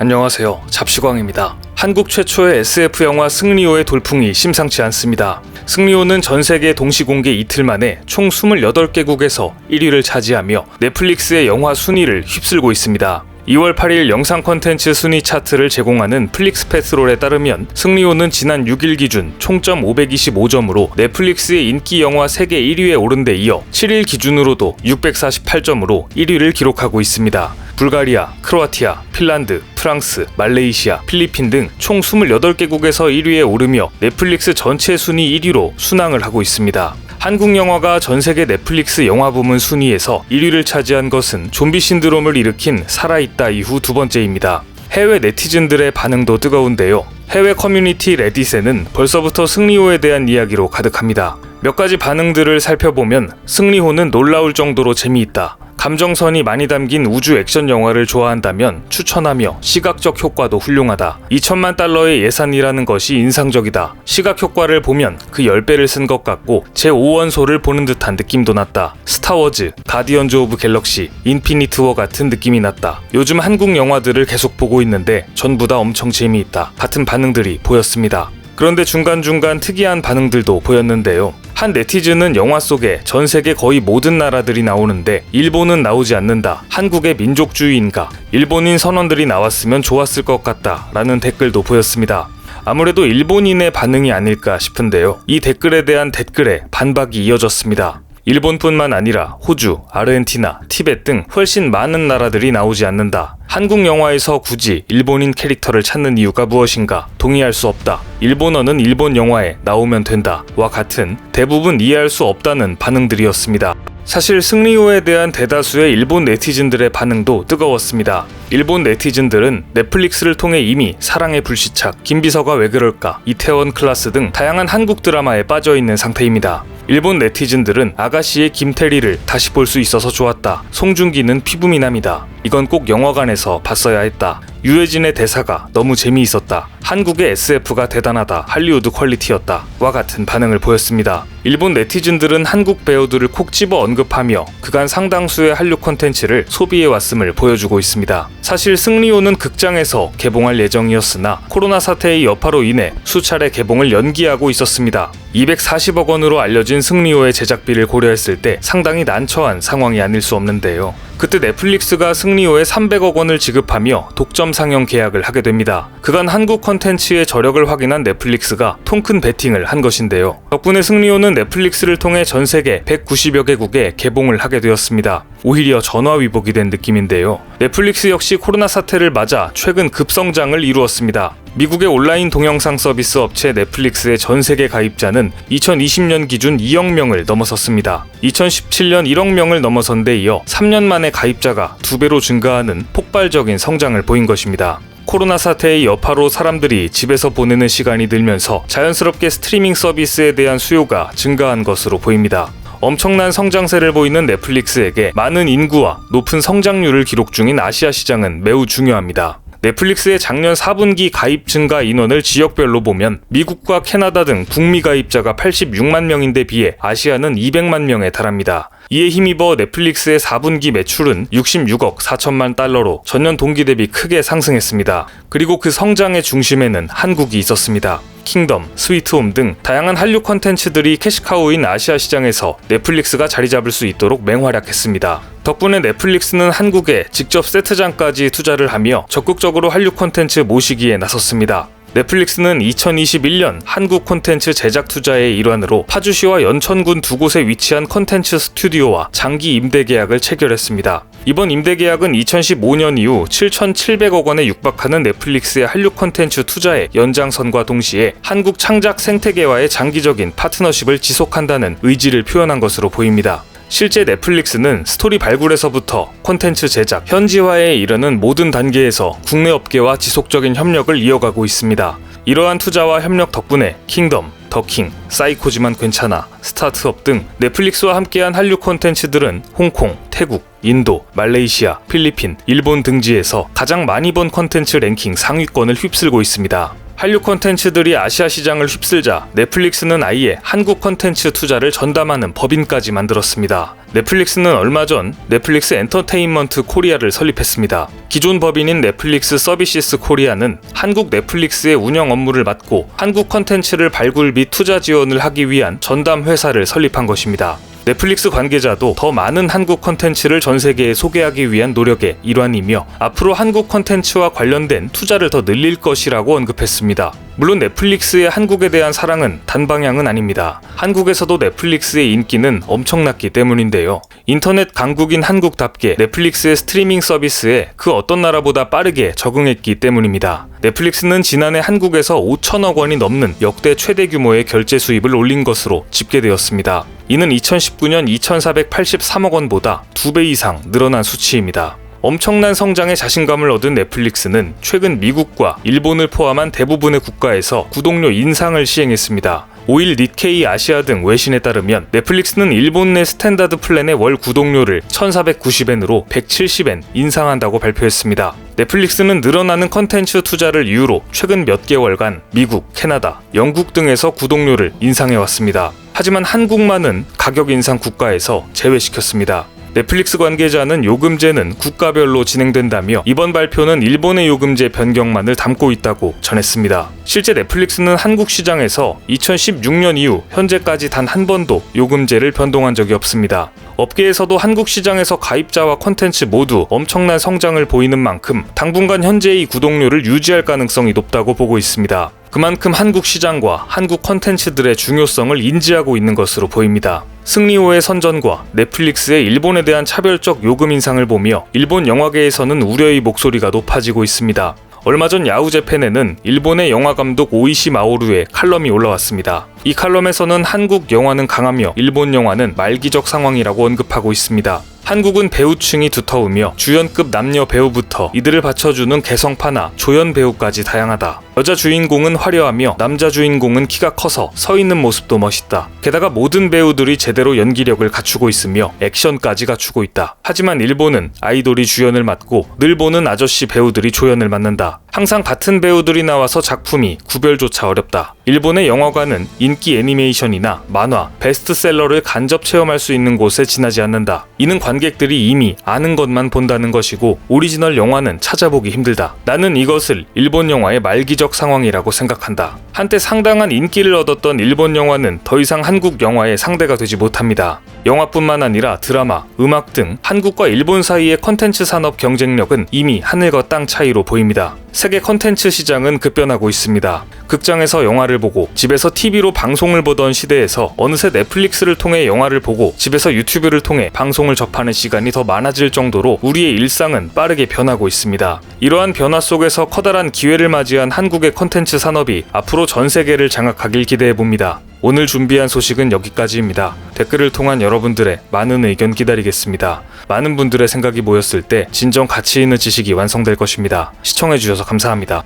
안녕하세요. 잡시광입니다. 한국 최초의 SF 영화 승리호의 돌풍이 심상치 않습니다. 승리호는 전세계 동시공개 이틀 만에 총 28개국에서 1위를 차지하며 넷플릭스의 영화 순위를 휩쓸고 있습니다. 2월 8일 영상 콘텐츠 순위 차트를 제공하는 플릭스패스롤에 따르면 승리호는 지난 6일 기준 총점 525점으로 넷플릭스의 인기 영화 세계 1위에 오른 데 이어 7일 기준으로도 648점으로 1위를 기록하고 있습니다. 불가리아, 크로아티아, 핀란드, 프랑스, 말레이시아, 필리핀 등 총 28개국에서 1위에 오르며 넷플릭스 전체 순위 1위로 순항을 하고 있습니다. 한국 영화가 전세계 넷플릭스 영화 부문 순위에서 1위를 차지한 것은 좀비 신드롬을 일으킨 살아있다 이후 두 번째입니다. 해외 네티즌들의 반응도 뜨거운데요. 해외 커뮤니티 레딧에는 벌써부터 승리호에 대한 이야기로 가득합니다. 몇 가지 반응들을 살펴보면 승리호는 놀라울 정도로 재미있다. 감정선이 많이 담긴 우주 액션 영화를 좋아한다면 추천하며 시각적 효과도 훌륭하다. 2천만 달러의 예산이라는 것이 인상적이다. 시각 효과를 보면 그 10배를 쓴 것 같고 제5원소를 보는 듯한 느낌도 났다. 스타워즈, 가디언즈 오브 갤럭시, 인피니트 워 같은 느낌이 났다. 요즘 한국 영화들을 계속 보고 있는데 전부 다 엄청 재미있다. 같은 반응들이 보였습니다. 그런데 중간중간 특이한 반응들도 보였는데요. 한 네티즌은 영화 속에 전 세계 거의 모든 나라들이 나오는데 일본은 나오지 않는다. 한국의 민족주의인가? 일본인 선원들이 나왔으면 좋았을 것 같다. 라는 댓글도 보였습니다. 아무래도 일본인의 반응이 아닐까 싶은데요. 이 댓글에 대한 댓글에 반박이 이어졌습니다. 일본뿐만 아니라 호주, 아르헨티나, 티벳 등 훨씬 많은 나라들이 나오지 않는다. 한국 영화에서 굳이 일본인 캐릭터를 찾는 이유가 무엇인가? 동의할 수 없다. 일본어는 일본 영화에 나오면 된다. 와 같은 대부분 이해할 수 없다는 반응들이었습니다. 사실 승리호에 대한 대다수의 일본 네티즌들의 반응도 뜨거웠습니다. 일본 네티즌들은 넷플릭스를 통해 이미 사랑의 불시착, 김비서가 왜 그럴까, 이태원 클라스 등 다양한 한국 드라마에 빠져있는 상태입니다. 일본 네티즌들은 아가씨의 김태리를 다시 볼 수 있어서 좋았다. 송중기는 피부미남이다. 이건 꼭 영화관에서 봤어야 했다. 유해진의 대사가 너무 재미있었다. 한국의 SF가 대단하다. 할리우드 퀄리티였다. 와 같은 반응을 보였습니다. 일본 네티즌들은 한국 배우들을 콕 집어 언급하며 그간 상당수의 한류 콘텐츠를 소비해왔음을 보여주고 있습니다. 사실 승리호는 극장에서 개봉할 예정이었으나 코로나 사태의 여파로 인해 수차례 개봉을 연기하고 있었습니다. 240억 원으로 알려진 승리호의 제작비를 고려했을 때 상당히 난처한 상황이 아닐 수 없는데요. 그때 넷플릭스가 승리호에 300억 원을 지급하며 독점 상영 계약을 하게 됩니다. 그간 한국 컨텐츠의 저력을 확인한 넷플릭스가 통큰 베팅을 한 것인데요. 덕분에 승리호는 넷플릭스를 통해 전 세계 190여 개국에 개봉을 하게 되었습니다. 오히려 전화위복이 된 느낌인데요. 넷플릭스 역시 코로나 사태를 맞아 최근 급성장을 이루었습니다. 미국의 온라인 동영상 서비스 업체 넷플릭스의 전 세계 가입자는 2020년 기준 2억 명을 넘어섰습니다. 2017년 1억 명을 넘어선 데 이어 3년 만에 가입자가 2배로 증가하는 폭발적인 성장을 보인 것입니다. 코로나 사태의 여파로 사람들이 집에서 보내는 시간이 늘면서 자연스럽게 스트리밍 서비스에 대한 수요가 증가한 것으로 보입니다. 엄청난 성장세를 보이는 넷플릭스에게 많은 인구와 높은 성장률을 기록 중인 아시아 시장은 매우 중요합니다. 넷플릭스의 작년 4분기 가입 증가 인원을 지역별로 보면 미국과 캐나다 등 북미 가입자가 86만 명인데 비해 아시아는 200만 명에 달합니다. 이에 힘입어 넷플릭스의 4분기 매출은 66억 4천만 달러로 전년 동기 대비 크게 상승했습니다. 그리고 그 성장의 중심에는 한국이 있었습니다. 킹덤, 스위트홈 등 다양한 한류 콘텐츠들이 캐시카우인 아시아 시장에서 넷플릭스가 자리 잡을 수 있도록 맹활약했습니다. 덕분에 넷플릭스는 한국에 직접 세트장까지 투자를 하며 적극적으로 한류 콘텐츠 모시기에 나섰습니다. 넷플릭스는 2021년 한국 콘텐츠 제작 투자의 일환으로 파주시와 연천군 두 곳에 위치한 콘텐츠 스튜디오와 장기 임대 계약을 체결했습니다. 이번 임대 계약은 2015년 이후 7,700억 원에 육박하는 넷플릭스의 한류 콘텐츠 투자의 연장선과 동시에 한국 창작 생태계와의 장기적인 파트너십을 지속한다는 의지를 표현한 것으로 보입니다. 실제 넷플릭스는 스토리 발굴에서부터 콘텐츠 제작, 현지화에 이르는 모든 단계에서 국내 업계와 지속적인 협력을 이어가고 있습니다. 이러한 투자와 협력 덕분에 킹덤, 더킹, 사이코지만 괜찮아, 스타트업 등 넷플릭스와 함께한 한류 콘텐츠들은 홍콩, 태국, 인도, 말레이시아, 필리핀, 일본 등지에서 가장 많이 본 콘텐츠 랭킹 상위권을 휩쓸고 있습니다. 한류 콘텐츠들이 아시아 시장을 휩쓸자 넷플릭스는 아예 한국 콘텐츠 투자를 전담하는 법인까지 만들었습니다. 넷플릭스는 얼마 전 넷플릭스 엔터테인먼트 코리아를 설립했습니다. 기존 법인인 넷플릭스 서비시스 코리아는 한국 넷플릭스의 운영 업무를 맡고 한국 콘텐츠를 발굴 및 투자 지원을 하기 위한 전담 회사를 설립한 것입니다. 넷플릭스 관계자도 더 많은 한국 콘텐츠를 전 세계에 소개하기 위한 노력의 일환이며 앞으로 한국 콘텐츠와 관련된 투자를 더 늘릴 것이라고 언급했습니다. 물론 넷플릭스의 한국에 대한 사랑은 단방향은 아닙니다. 한국에서도 넷플릭스의 인기는 엄청났기 때문인데요. 인터넷 강국인 한국답게 넷플릭스의 스트리밍 서비스에 그 어떤 나라보다 빠르게 적응했기 때문입니다. 넷플릭스는 지난해 한국에서 5천억 원이 넘는 역대 최대 규모의 결제 수입을 올린 것으로 집계되었습니다. 이는 2019년 2,483억 원보다 2배 이상 늘어난 수치입니다. 엄청난 성장에 자신감을 얻은 넷플릭스는 최근 미국과 일본을 포함한 대부분의 국가에서 구독료 인상을 시행했습니다. 5일 니케이 아시아 등 외신에 따르면 넷플릭스는 일본 내 스탠다드 플랜의 월 구독료를 1,490엔으로 170엔 인상한다고 발표했습니다. 넷플릭스는 늘어나는 컨텐츠 투자를 이유로 최근 몇 개월간 미국, 캐나다, 영국 등에서 구독료를 인상해왔습니다. 하지만 한국만은 가격 인상 국가에서 제외시켰습니다. 넷플릭스 관계자는 요금제는 국가별로 진행된다며 이번 발표는 일본의 요금제 변경만을 담고 있다고 전했습니다. 실제 넷플릭스는 한국 시장에서 2016년 이후 현재까지 단 한 번도 요금제를 변동한 적이 없습니다. 업계에서도 한국 시장에서 가입자와 콘텐츠 모두 엄청난 성장을 보이는 만큼 당분간 현재의 구독료를 유지할 가능성이 높다고 보고 있습니다. 그만큼 한국 시장과 한국 콘텐츠들의 중요성을 인지하고 있는 것으로 보입니다. 승리호의 선전과 넷플릭스의 일본에 대한 차별적 요금 인상을 보며 일본 영화계에서는 우려의 목소리가 높아지고 있습니다. 얼마 전 야후재팬에는 일본의 영화감독 오이시 마오루의 칼럼이 올라왔습니다. 이 칼럼에서는 한국 영화는 강하며 일본 영화는 말기적 상황이라고 언급하고 있습니다. 한국은 배우층이 두터우며 주연급 남녀 배우부터 이들을 받쳐주는 개성파나 조연 배우까지 다양하다. 여자 주인공은 화려하며 남자 주인공은 키가 커서 서 있는 모습도 멋있다. 게다가 모든 배우들이 제대로 연기력을 갖추고 있으며 액션까지 갖추고 있다. 하지만 일본은 아이돌이 주연을 맡고 늘 보는 아저씨 배우들이 조연을 맡는다. 항상 같은 배우들이 나와서 작품이 구별조차 어렵다. 일본의 영화관은 인기 애니메이션이나 만화, 베스트셀러를 간접 체험할 수 있는 곳에 지나지 않는다. 이는 관객들이 이미 아는 것만 본다는 것이고 오리지널 영화는 찾아보기 힘들다. 나는 이것을 일본 영화의 말기적 상황이라고 생각한다. 한때 상당한 인기를 얻었던 일본 영화는 더 이상 한국 영화의 상대가 되지 못합니다. 영화뿐만 아니라 드라마, 음악 등 한국과 일본 사이의 컨텐츠 산업 경쟁력은 이미 하늘과 땅 차이로 보입니다. 세계 컨텐츠 시장은 급변하고 있습니다. 극장에서 영화를 보고 집에서 TV로 방송을 보던 시대에서 어느새 넷플릭스를 통해 영화를 보고 집에서 유튜브를 통해 방송을 접하는 시간이 더 많아질 정도로 우리의 일상은 빠르게 변하고 있습니다. 이러한 변화 속에서 커다란 기회를 맞이한 한국의 컨텐츠 산업이 앞으로 전 세계를 장악하길 기대해봅니다. 오늘 준비한 소식은 여기까지입니다. 댓글을 통한 여러분들의 많은 의견 기다리겠습니다. 많은 분들의 생각이 모였을 때 진정 가치 있는 지식이 완성될 것입니다. 시청해주셔서 감사합니다.